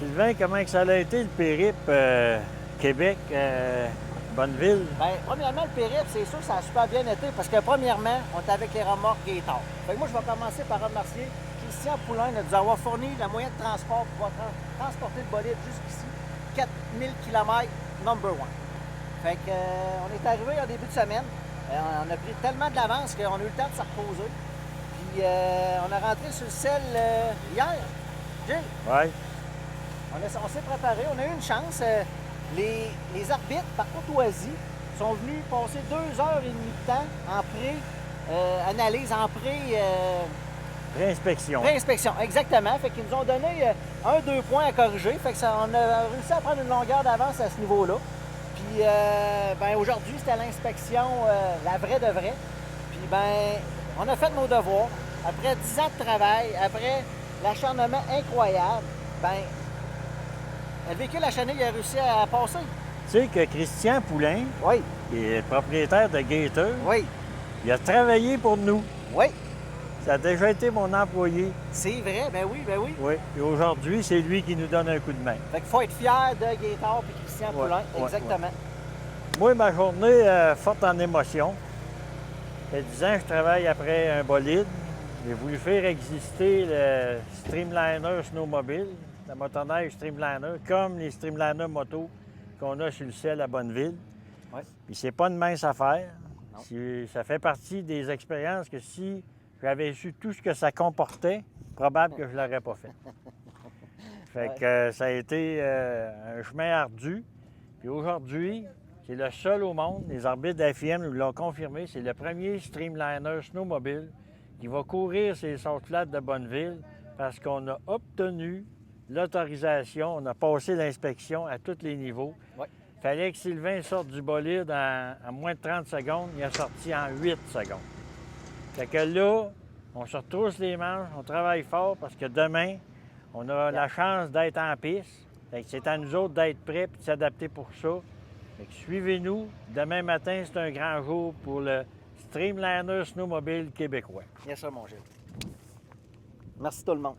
Sylvain, comment que ça a été le périple Québec, Bonneville? Bien, premièrement, le périple, c'est sûr que ça a super bien été parce que, premièrement, on est avec les remorques Gator. Fait que moi, je vais commencer par remercier Christian Poulain de nous avoir fourni le moyen de transport pour pouvoir transporter le bolide jusqu'ici. 4000 km, number one. Fait que, on est arrivé en début de semaine. On a pris tellement de l'avance qu'on a eu le temps de se reposer. Puis, on a rentré sur le sel hier. Gilles? Oui. On s'est préparé, on a eu une chance. Les arbitres, par courtoisie, sont venus passer 2h30 de temps en pré-analyse, en Réinspection. pré-inspection. Exactement. Fait qu'ils nous ont donné 1-2 points à corriger. Fait que on a réussi à prendre une longueur d'avance à ce niveau-là. Puis ben, aujourd'hui, c'était l'inspection, la vraie de vraie. Puis ben, on a fait nos devoirs. Après 10 ans de travail, après l'acharnement incroyable, ben, le véhicule acharné, il a réussi à passer. Tu sais que Christian Poulain, Oui, qui est le propriétaire de Gator, oui, il a travaillé pour nous. oui. Ça a déjà été mon employé. C'est vrai, ben oui, ben oui. Oui. Et aujourd'hui, c'est lui qui nous donne un coup de main. Fait qu'il faut être fier de Gator et Christian Ouais, Poulain. ouais, Exactement. Moi, ma journée forte en émotion. Ça fait 10 ans que je travaille après un bolide. J'ai voulu faire exister le Streamliner Snowmobile, la motoneige Streamliner, comme les Streamliner moto qu'on a sur le ciel à Bonneville. Ouais. Puis c'est pas une mince affaire. Non. Ça fait partie des expériences que si j'avais su tout ce que ça comportait, probable que je l'aurais pas fait. Fait Ouais. que ça a été un chemin ardu. Puis aujourd'hui, c'est le seul au monde, les arbitres d'AFIM nous l'ont confirmé, c'est le premier Streamliner Snowmobile qui va courir ces sortes flat de Bonneville parce qu'on a obtenu l'autorisation, on a passé l'inspection à tous les niveaux. Ouais. Fallait que Sylvain sorte du bolide en moins de 30 secondes, il a sorti en 8 secondes. Fait que là, on se retrousse les manches, on travaille fort parce que demain, on a la chance d'être en piste. Fait que c'est à nous autres d'être prêts et de s'adapter pour ça. Fait que suivez-nous. Demain matin, c'est un grand jour pour le Streamliner Snowmobile québécois. Bien sûr, mon Gilles. Merci tout le monde.